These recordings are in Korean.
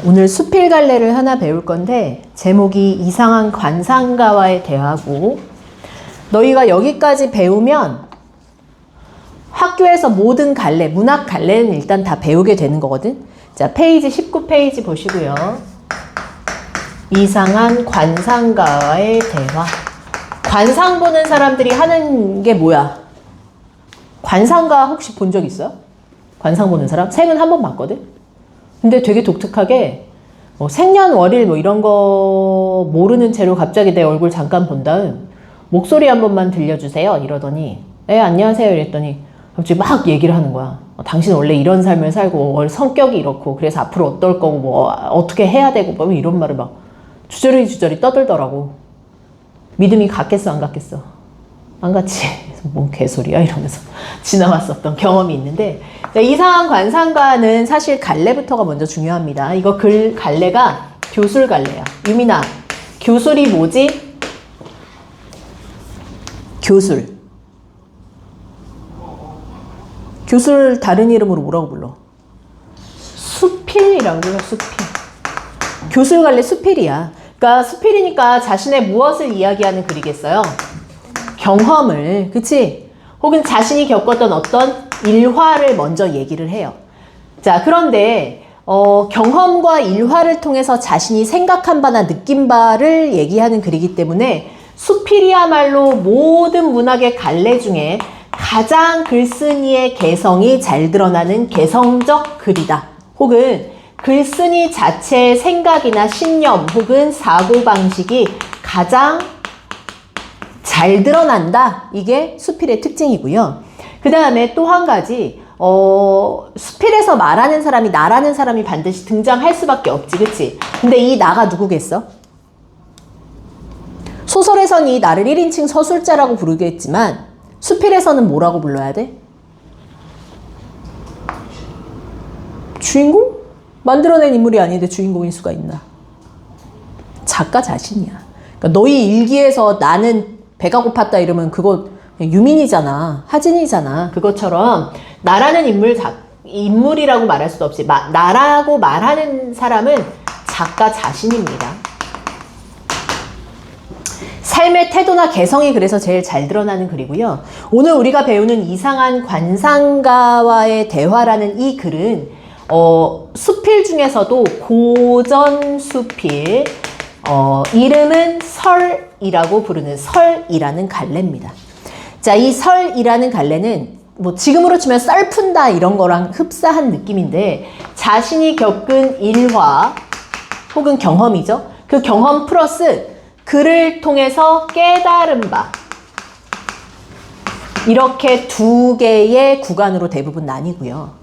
오늘 수필갈래를 하나 배울 건데 제목이 이상한 관상가와의 대화고, 너희가 여기까지 배우면 학교에서 모든 갈래, 문학 갈래는 일단 다 배우게 되는 거거든. 자, 페이지 19페이지 보시고요. 이상한 관상가와의 대화. 관상 보는 사람들이 하는 게 뭐야? 관상가 혹시 본 적 있어요? 관상 보는 사람? 생은 한 번 봤거든? 근데 되게 독특하게 생년월일 이런 거 모르는 채로 갑자기 내 얼굴 잠깐 본 다음 목소리 한 번만 들려주세요 이러더니 안녕하세요 이랬더니 갑자기 막 얘기를 하는 거야. 당신 원래 이런 삶을 살고 성격이 이렇고 그래서 앞으로 어떨 거고 어떻게 해야 되고 이런 말을 막 주저리 떠들더라고. 믿음이 갔겠어 안 갔겠어? 안 갔지. 뭔 개소리야 이러면서 지나왔었던 경험이 있는데, 이상한 관상가는 사실 갈래부터가 먼저 중요합니다. 이거 갈래가 교술 갈래야. 유민아, 교술이 뭐지? 교술 다른 이름으로 뭐라고 불러? 수필이라고 불러. 수필. 교술 갈래 수필이야. 그러니까 수필이니까 자신의 무엇을 이야기하는 글이겠어요? 경험을, 그치? 혹은 자신이 겪었던 어떤 일화를 먼저 얘기를 해요. 자, 그런데 경험과 일화를 통해서 자신이 생각한 바나 느낀 바를 얘기하는 글이기 때문에 수필이야말로 모든 문학의 갈래 중에 가장 글쓴이의 개성이 잘 드러나는 개성적 글이다. 혹은 글쓴이 자체의 생각이나 신념 혹은 사고방식이 가장 잘 드러난다. 이게 수필의 특징이고요. 그 다음에 또 한 가지, 수필에서 말하는 사람이, 나라는 사람이 반드시 등장할 수밖에 없지, 그치? 근데 이 나가 누구겠어? 소설에서는 이 나를 1인칭 서술자라고 부르겠지만 수필에서는 뭐라고 불러야 돼? 주인공? 만들어낸 인물이 아닌데 주인공일 수가 있나? 작가 자신이야. 그러니까 너희 일기에서 나는 배가 고팠다 이러면 그거 유민이잖아. 하진이잖아. 그것처럼 나라는 인물이라고 말할 수도 없이 나라고 말하는 사람은 작가 자신입니다. 삶의 태도나 개성이 그래서 제일 잘 드러나는 글이고요. 오늘 우리가 배우는 이상한 관상가와의 대화라는 이 글은 수필 중에서도 고전 수필, 이름은 설이라고 부르는 설이라는 갈래입니다. 자, 이 설이라는 갈래는 지금으로 치면 썰 푼다 이런 거랑 흡사한 느낌인데, 자신이 겪은 일화 혹은 경험이죠. 그 경험 플러스 글을 통해서 깨달은 바, 이렇게 두 개의 구간으로 대부분 나뉘고요.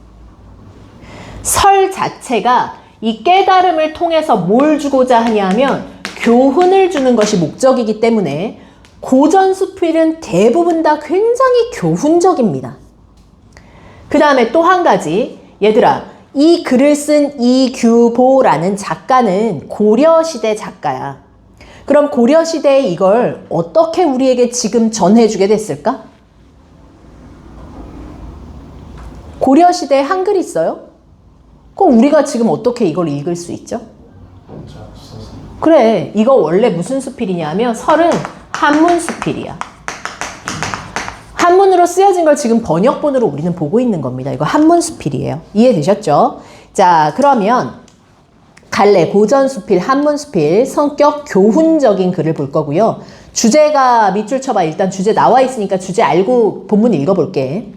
설 자체가 이 깨달음을 통해서 뭘 주고자 하냐 하면 교훈을 주는 것이 목적이기 때문에 고전 수필은 대부분 다 굉장히 교훈적입니다. 그 다음에 또 한 가지, 얘들아, 이 글을 쓴 이규보라는 작가는 고려시대 작가야. 그럼 고려시대에 이걸 어떻게 우리에게 지금 전해주게 됐을까? 고려시대에 한글이 있어요? 그럼 우리가 지금 어떻게 이걸 읽을 수 있죠? 그래, 이거 원래 무슨 수필이냐면 설은 한문 수필이야. 한문으로 쓰여진 걸 지금 번역본으로 우리는 보고 있는 겁니다. 이거 한문 수필이에요. 이해되셨죠? 자, 그러면 갈래, 고전 수필, 한문 수필, 성격 교훈적인 글을 볼 거고요. 주제가 밑줄 쳐봐. 일단 주제 나와 있으니까 주제 알고 본문 읽어볼게.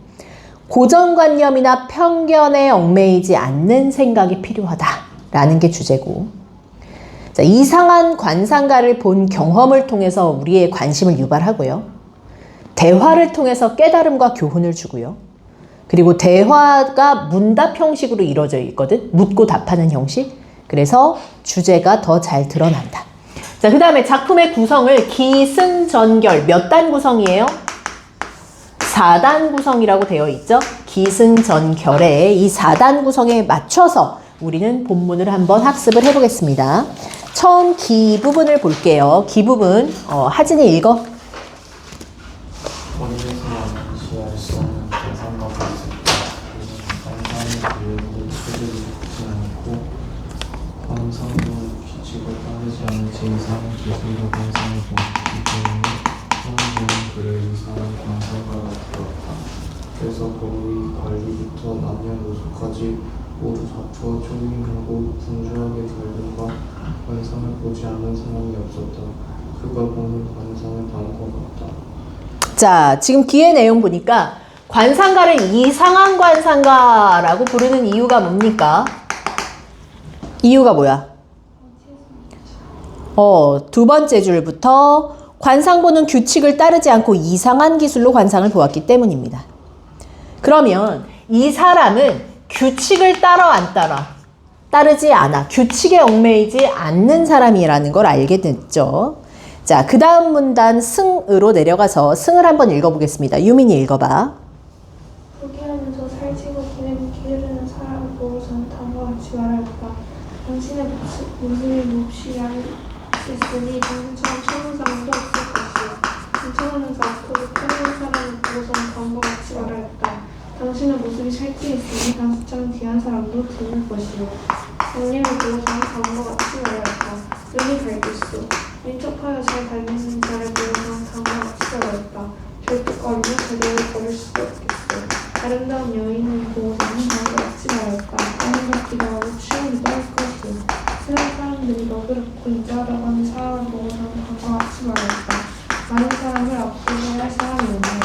고정관념이나 편견에 얽매이지 않는 생각이 필요하다라는 게 주제고, 자, 이상한 관상가를 본 경험을 통해서 우리의 관심을 유발하고요. 대화를 통해서 깨달음과 교훈을 주고요. 그리고 대화가 문답 형식으로 이루어져 있거든. 묻고 답하는 형식. 그래서 주제가 더 잘 드러난다. 자, 그 다음에 작품의 구성을 기승전결, 몇 단 구성이에요? 4단 구성이라고 되어 있죠. 기승전결의 이 4단 구성에 맞춰서 우리는 본문을 한번 학습을 해보겠습니다. 처음 기 부분을 볼게요. 기 부분 하진이 읽어. 이상 기술과 관상을 보았기 때문에 사람들은 그를 이상한 관상가가 되었다. 그래서 거의 관리부터 남녀노소까지 모두 다투어 조깅하고 분주하게 달림과 관상을 보지 않는 사람이 없었다. 그가 보는 관상을 본 것 같다. 자, 지금 뒤에 내용 보니까 관상가를 이상한 관상가라고 부르는 이유가 뭡니까? 이유가 뭐야? 두 번째 줄부터 관상 보는 규칙을 따르지 않고 이상한 기술로 관상을 보았기 때문입니다. 그러면 이 사람은 규칙을 따라 안 따라? 따르지 않아. 규칙에 얽매이지 않는 사람이라는 걸 알게 됐죠. 자, 그 다음 문단 승으로 내려가서 승을 한번 읽어보겠습니다. 유민이 읽어봐. 포기하면서 살찌고 기르는 사람을 보고서는 다음과 같이 말하였다. 당신의 모습이 몹시 얄했으니 당신처럼 참는 사람도 없을 것이요. 괜찮으면서 아프고 편한 사람을 보고서는 다음과 같이 말하였다. 당신의 모습이 살찌있으니 당신처럼 귀한 사람도 드물 것이요. 장님을 보고서는 다음과 같이 말하였다. 눈이 밝겠소. 민첩하여 잘 달리는 자를 보고서는 다음과 같이 말하였다. 절뚝거리며 제대로 걸을 수도 없겠소. 아름다운 여인을 보고서는 다음과 같이 말했다. 아름답기도 하고 추억이도 할 것이요. 세상 사람들이 너그럽고 인자하다고 하는 사람을 보고서는 다음과 같이 말했다. 많은 사람을 앞서게 할 사람이 없네.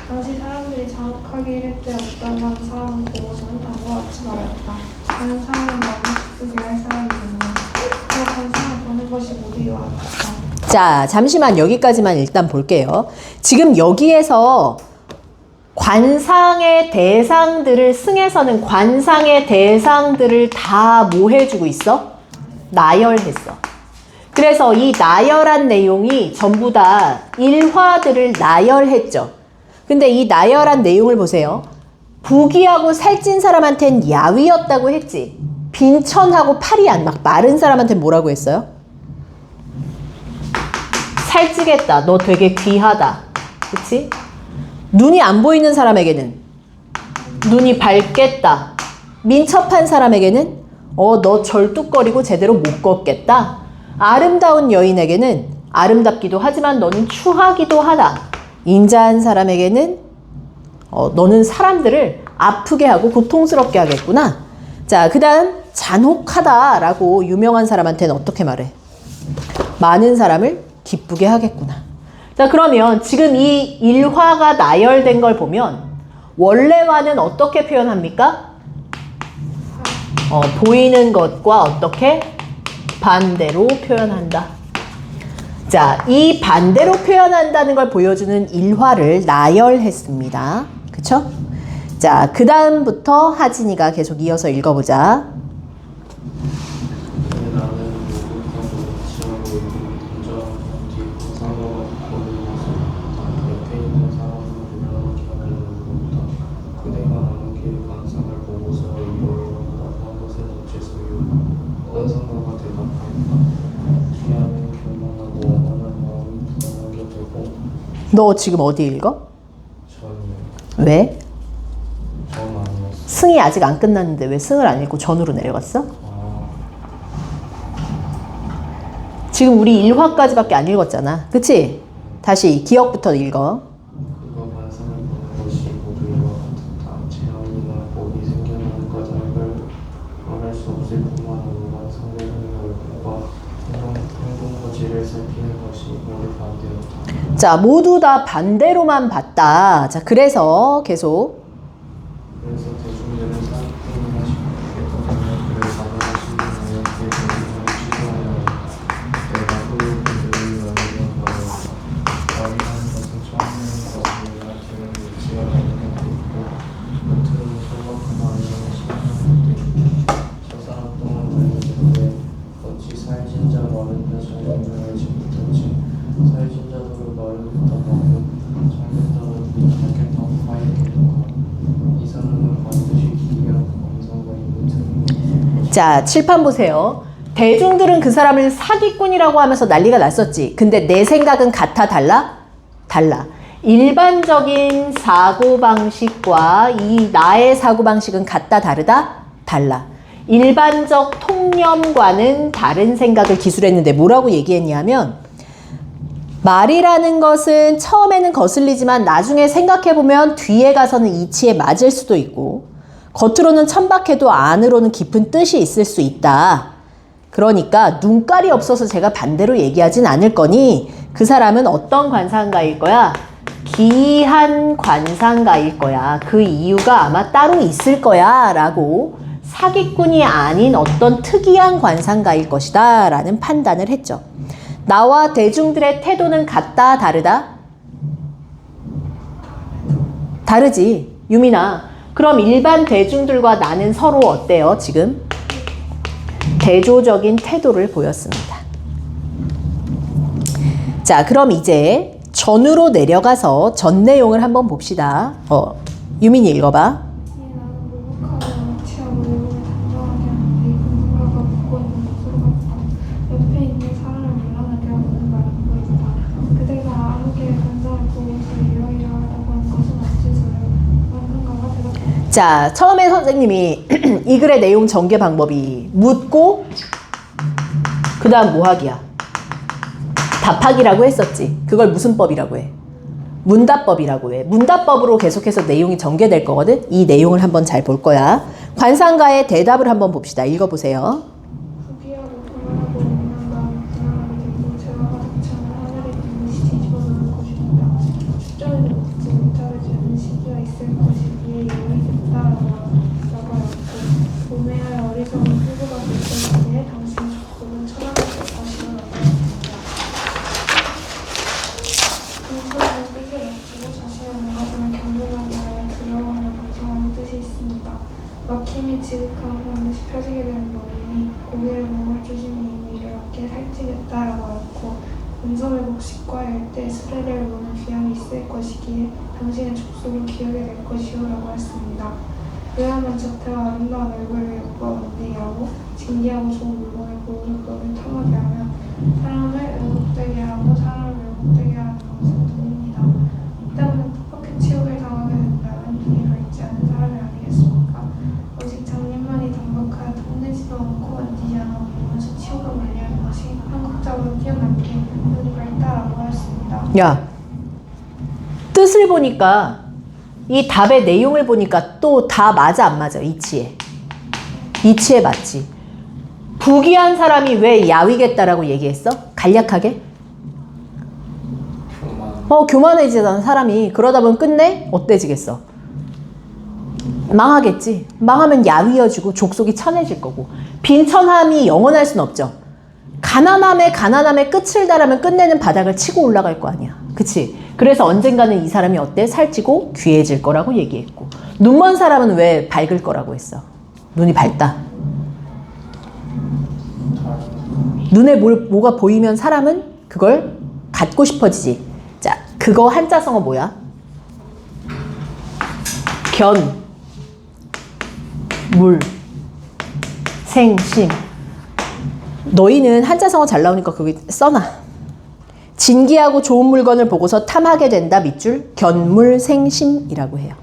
당시 사람들이 장악하게 이를 데 없다고 하는 사람을 보고서는 다음과 같이 말했다. 많은 사람을 마음을 기쁘게 할 사람이 없네. 그 관상을 보는 것이 모두 이와 같다. 자, 잠시만 여기까지만 일단 볼게요. 지금 여기에서 관상의 대상들을 승에서는 관상의 대상들을 다 뭐 해주고 있어? 나열했어. 그래서 이 나열한 내용이 전부 다 일화들을 나열했죠. 근데 이 나열한 내용을 보세요. 부귀하고 살찐 사람한텐 야위였다고 했지. 빈천하고 팔이 안 막 마른 사람한텐 뭐라고 했어요? 살찌겠다. 너 되게 귀하다. 그치? 눈이 안 보이는 사람에게는 눈이 밝겠다. 민첩한 사람에게는 너 절뚝거리고 제대로 못 걷겠다. 아름다운 여인에게는 아름답기도 하지만 너는 추하기도 하다. 인자한 사람에게는 너는 사람들을 아프게 하고 고통스럽게 하겠구나. 자, 그 다음 잔혹하다라고 유명한 사람한테는 어떻게 말해? 많은 사람을 기쁘게 하겠구나. 자, 그러면 지금 이 일화가 나열된 걸 보면 원래와는 어떻게 표현합니까? 보이는 것과 어떻게? 반대로 표현한다. 자, 이 반대로 표현한다는 걸 보여주는 일화를 나열했습니다. 그쵸? 자, 그 다음부터 하진이가 계속 이어서 읽어보자. 너 지금 어디 읽어? 저는 왜? 전 아니었어요. 승이 아직 안 끝났는데 왜 승을 안 읽고 전으로 내려갔어? 지금 우리 1화까지밖에 안 읽었잖아. 그치? 다시 기억부터 읽어. 그가 관상을 보는 것이 모두 이와 같았다. 재앙이나 복이 생겨나는 과정을 말할 수 없을 뿐만 아니라 상대방의 얼굴과 행동거지를 살피는 것이 모두 반대였다. 자, 모두 다 반대로만 봤다. 자, 그래서 계속 그래서 대중들은 사람들이 싶겠다면 그를 사랑하시는 아이한테 대중을 취소하여 내가 후를 그들을 열리는 거였다. 자기하는 것은 처음에는 것입니다. 지금 위치가 되는 것도 있고 겉으로는 소박하다 아니면 심각한 것도 있고 저 사람 또한 달렸는데 어찌 살찐 자 마른 자 정령을 알지 못했지. 살찐 자들을 마르겠다고 하고 정령 자들을 낫겠다고 하였겠는가. 이 사람은 반드시 기이한 감성과 있는 틈이 자, 칠판 보세요. 대중들은 그 사람을 사기꾼이라고 하면서 난리가 났었지. 근데 내 생각은 같아, 달라? 달라. 일반적인 사고방식과 이 나의 사고방식은 같다, 다르다? 달라. 일반적 상념과는 다른 생각을 기술했는데 뭐라고 얘기했냐면 말이라는 것은 처음에는 거슬리지만 나중에 생각해보면 뒤에 가서는 이치에 맞을 수도 있고 겉으로는 천박해도 안으로는 깊은 뜻이 있을 수 있다. 그러니까 눈깔이 없어서 제가 반대로 얘기하진 않을 거니 그 사람은 어떤 관상가일 거야? 기이한 관상가일 거야. 그 이유가 아마 따로 있을 거야 라고 사기꾼이 아닌 어떤 특이한 관상가일 것이다 라는 판단을 했죠. 나와 대중들의 태도는 같다 다르다? 다르지. 유민아, 그럼 일반 대중들과 나는 서로 어때요 지금? 대조적인 태도를 보였습니다. 자, 그럼 이제 전으로 내려가서 전 내용을 한번 봅시다. 유민이 읽어봐. 나는 무복하고 무치하고 외국을 단정하게 하는데 그 누군가가 묻고 있는 것으로 같고 옆에 있는 사람을 물러나게 하고는 말은 보이다. 그대가 아무개의 관상을 보고서 이러이러하다고 한 것은 어찌소요? 관상가가 대답했다. 자, 처음에 선생님이 이 글의 내용 전개 방법이 묻고 그 다음 뭐하기야? 답하기라고 했었지. 그걸 무슨 법이라고 해? 문답법이라고 해. 문답법으로 계속해서 내용이 전개될 거거든. 이 내용을 한번 잘 볼 거야. 관상가의 대답을 한번 봅시다. 읽어보세요. 부귀하고 불안하고 오면 마음이 불안하게 되고 제가 가득 차는 하늘의 빛이 뒤집어 놓을 것입니다. 축전에도 먹지 못하지 않은 시기가 있을 것이기에 예의됐다라고 하였고 오매하여 어리석은 후보가 될 때에 당신의 족속은 천하가 될 것이라고 하였습니다. 근처에는 뜻을 낮추고 자신의 무엇을 경륜하게 하여 두려워하며 방송하는 뜻이 있습니다. 막힘이 지극하면 반드시 펴지게 되는 법이니 고개를 몸을 조심히 이렇게 살찌겠다라고 하였고 은섬의 곡식과 열대 수레를 보는 귀함이 있을 것이기에 당신의 족속을 기하게 될 것이요라고 했습니다. 왜하면 저태와 아름다운 얼굴을 엿보았는데 하고 진기하고 좋은 물건을 보는 것을 탐하게 하면 사람을 왜곡되게 하고 사람을 왜곡되게 하는 것은 돈입니다. 이 때문에 뜻밖의 치욕을 당하게 된다면 눈이 밝지 않은 사람이 아니겠습니까? 오직 장님만이 단박하여 탐내지도 않고 만지지 않아 보면서 치욕을 멀리하는 것이 한국적으로 뛰어난 게 눈이 밝다라고 하였습니다. 야, 뜻을 보니까 이 답의 내용을 보니까 또 다 맞아 안 맞아? 이치에. 이치에 맞지. 부귀한 사람이 왜 야위겠다라고 얘기했어? 간략하게? 교만해지던 사람이 그러다 보면 끝내 어때지겠어? 망하겠지. 망하면 야위어지고 족속이 천해질 거고 빈천함이 영원할 순 없죠. 가난함에 끝을 달하면 끝내는 바닥을 치고 올라갈 거 아니야. 그치? 그래서 언젠가는 이 사람이 어때? 살찌고 귀해질 거라고 얘기했고 눈먼 사람은 왜 밝을 거라고 했어? 눈이 밝다. 눈에 뭐가 보이면 사람은 그걸 갖고 싶어지지. 자, 그거 한자성어 뭐야? 견, 물, 생, 심. 너희는 한자성어 잘 나오니까 거기 써놔. 진기하고 좋은 물건을 보고서 탐하게 된다 밑줄 견물생심이라고 해요.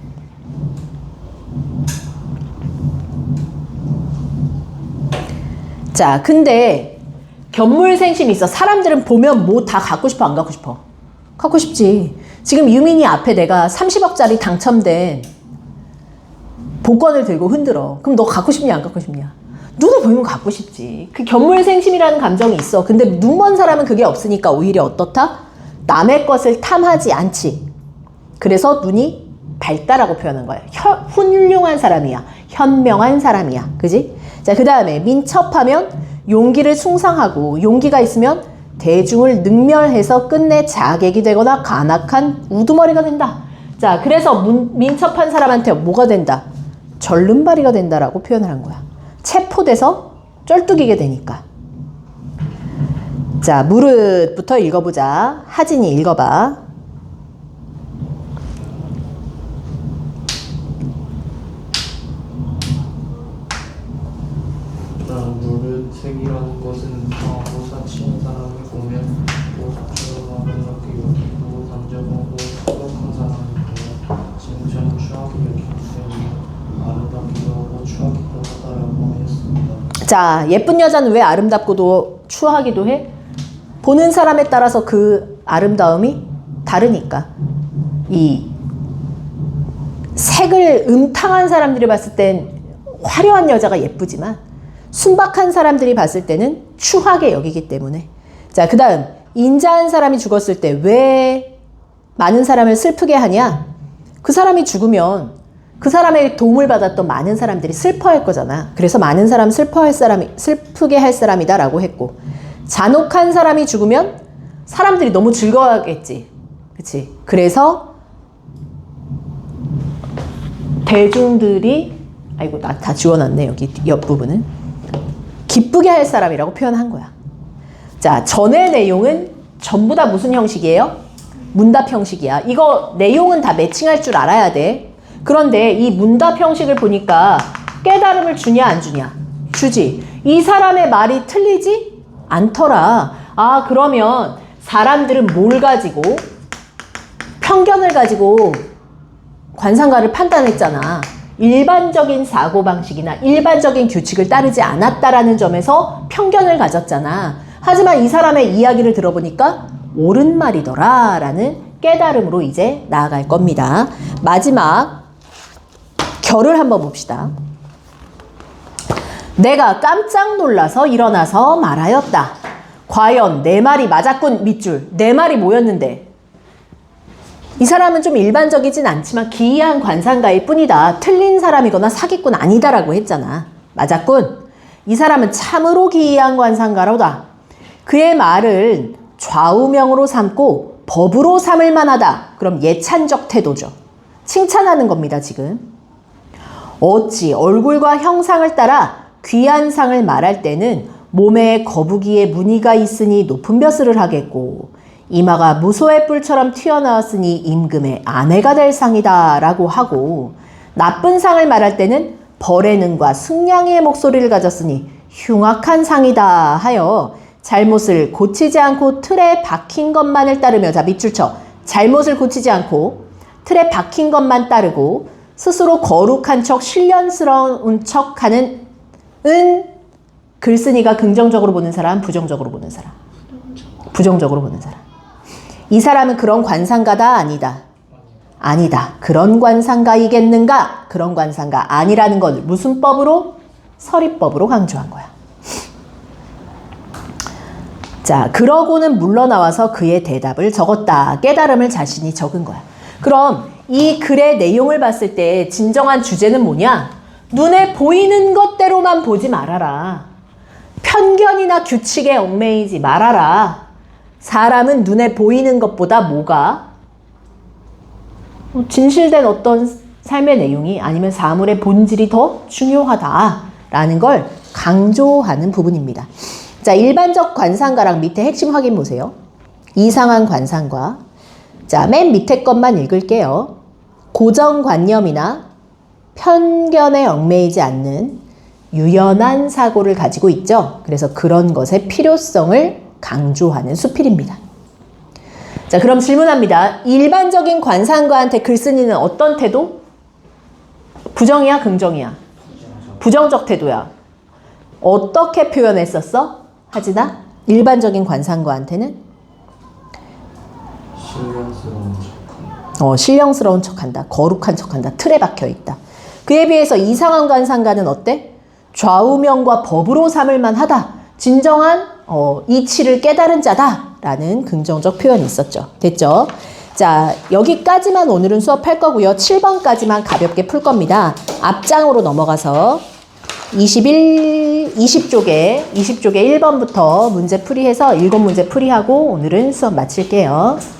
자, 근데 견물생심이 있어. 사람들은 보면 뭐 다 갖고 싶어 안 갖고 싶어? 갖고 싶지. 지금 유민이 앞에 내가 30억짜리 당첨된 복권을 들고 흔들어. 그럼 너 갖고 싶냐 안 갖고 싶냐? 눈에 보이면 갖고 싶지. 그 견물생심이라는 감정이 있어. 근데 눈먼 사람은 그게 없으니까 오히려 어떻다? 남의 것을 탐하지 않지. 그래서 눈이 밝다라고 표현한 거야. 훌륭한 사람이야. 현명한 사람이야. 그지? 자, 그 다음에 민첩하면 용기를 숭상하고 용기가 있으면 대중을 능멸해서 끝내 자객이 되거나 간악한 우두머리가 된다. 자, 그래서 민첩한 사람한테 뭐가 된다? 절름발이가 된다라고 표현을 한 거야. 체포돼서 쩔뚝이게 되니까. 자, 무릇부터 읽어보자. 하진이 읽어봐. 무릇색이라는 것은 모사 치는 사람을 보면 모사처럼 아름답게 여기고 단정하고 소박한 사람이고 지금처럼 추하게 여길 수 있는 아름답기도 하고 추하기도 하다라고 하였습니다. 자, 예쁜 여자는 왜 아름답고도 추하기도 해? 보는 사람에 따라서 그 아름다움이 다르니까. 이 색을 음탕한 사람들이 봤을 땐 화려한 여자가 예쁘지만 순박한 사람들이 봤을 때는 추하게 여기기 때문에. 자, 그 다음 인자한 사람이 죽었을 때 왜 많은 사람을 슬프게 하냐? 그 사람이 죽으면 그 사람의 도움을 받았던 많은 사람들이 슬퍼할 거잖아. 그래서 많은 사람 슬프게 할 사람이다 라고 했고, 잔혹한 사람이 죽으면 사람들이 너무 즐거워하겠지. 그치? 그래서 대중들이, 아이고, 나 다 지워놨네, 여기 옆부분은. 기쁘게 할 사람이라고 표현한 거야. 자, 전의 내용은 전부 다 무슨 형식이에요? 문답 형식이야. 이거 내용은 다 매칭할 줄 알아야 돼. 그런데 이 문답 형식을 보니까 깨달음을 주냐 안 주냐? 주지. 이 사람의 말이 틀리지 않더라. 아, 그러면 사람들은 뭘 가지고, 편견을 가지고 관상가를 판단했잖아. 일반적인 사고방식이나 일반적인 규칙을 따르지 않았다라는 점에서 편견을 가졌잖아. 하지만 이 사람의 이야기를 들어보니까 옳은 말이더라 라는 깨달음으로 이제 나아갈 겁니다. 마지막 결을 한번 봅시다. 내가 깜짝 놀라서 일어나서 말하였다. 과연 내 말이 맞았군 밑줄. 내 말이 뭐였는데? 이 사람은 좀 일반적이진 않지만 기이한 관상가일 뿐이다. 틀린 사람이거나 사기꾼 아니다라고 했잖아. 맞았군. 이 사람은 참으로 기이한 관상가로다. 그의 말을 좌우명으로 삼고 법으로 삼을 만하다. 그럼 예찬적 태도죠. 칭찬하는 겁니다, 지금. 어찌 얼굴과 형상을 따라 귀한 상을 말할 때는 몸에 거북이의 무늬가 있으니 높은 벼슬을 하겠고 이마가 무소의 뿔처럼 튀어나왔으니 임금의 아내가 될 상이다 라고 하고, 나쁜 상을 말할 때는 벌의 능과 승냥이의 목소리를 가졌으니 흉악한 상이다 하여 잘못을 고치지 않고 틀에 박힌 것만을 따르며, 자 밑줄 쳐. 잘못을 고치지 않고 틀에 박힌 것만 따르고 스스로 거룩한 척 신령스러운 척하는 글쓴이가 긍정적으로 보는 사람, 부정적으로 보는 사람. 부정적으로 보는 사람. 이 사람은 그런 관상가다 아니다? 아니다. 그런 관상가이겠는가? 그런 관상가 아니라는 걸 무슨 법으로? 서리법으로 강조한 거야. 자, 그러고는 물러나와서 그의 대답을 적었다. 깨달음을 자신이 적은 거야. 그럼 이 글의 내용을 봤을 때 진정한 주제는 뭐냐? 눈에 보이는 것대로만 보지 말아라. 편견이나 규칙에 얽매이지 말아라. 사람은 눈에 보이는 것보다 뭐가? 진실된 어떤 삶의 내용이 아니면 사물의 본질이 더 중요하다라는 걸 강조하는 부분입니다. 자, 일반적 관상가랑 밑에 핵심 확인 보세요. 이상한 관상가. 자, 맨 밑에 것만 읽을게요. 고정관념이나 편견에 얽매이지 않는 유연한 사고를 가지고 있죠. 그래서 그런 것의 필요성을 강조하는 수필입니다. 자, 그럼 질문합니다. 일반적인 관상가한테 글쓴이는 어떤 태도? 부정이야, 긍정이야? 부정적 태도야. 어떻게 표현했었어? 하진아? 일반적인 관상가한테는? 신령스러운 척. 신령스러운 척한다. 거룩한 척한다. 틀에 박혀있다. 그에 비해서 이상한 관상가는 어때? 좌우명과 법으로 삼을만 하다. 진정한 이치를 깨달은 자다라는 긍정적 표현이 있었죠. 됐죠? 자, 여기까지만 오늘은 수업할 거고요. 7번까지만 가볍게 풀 겁니다. 앞장으로 넘어가서 20쪽에 1번부터 문제 풀이해서 7문제 풀이하고 오늘은 수업 마칠게요.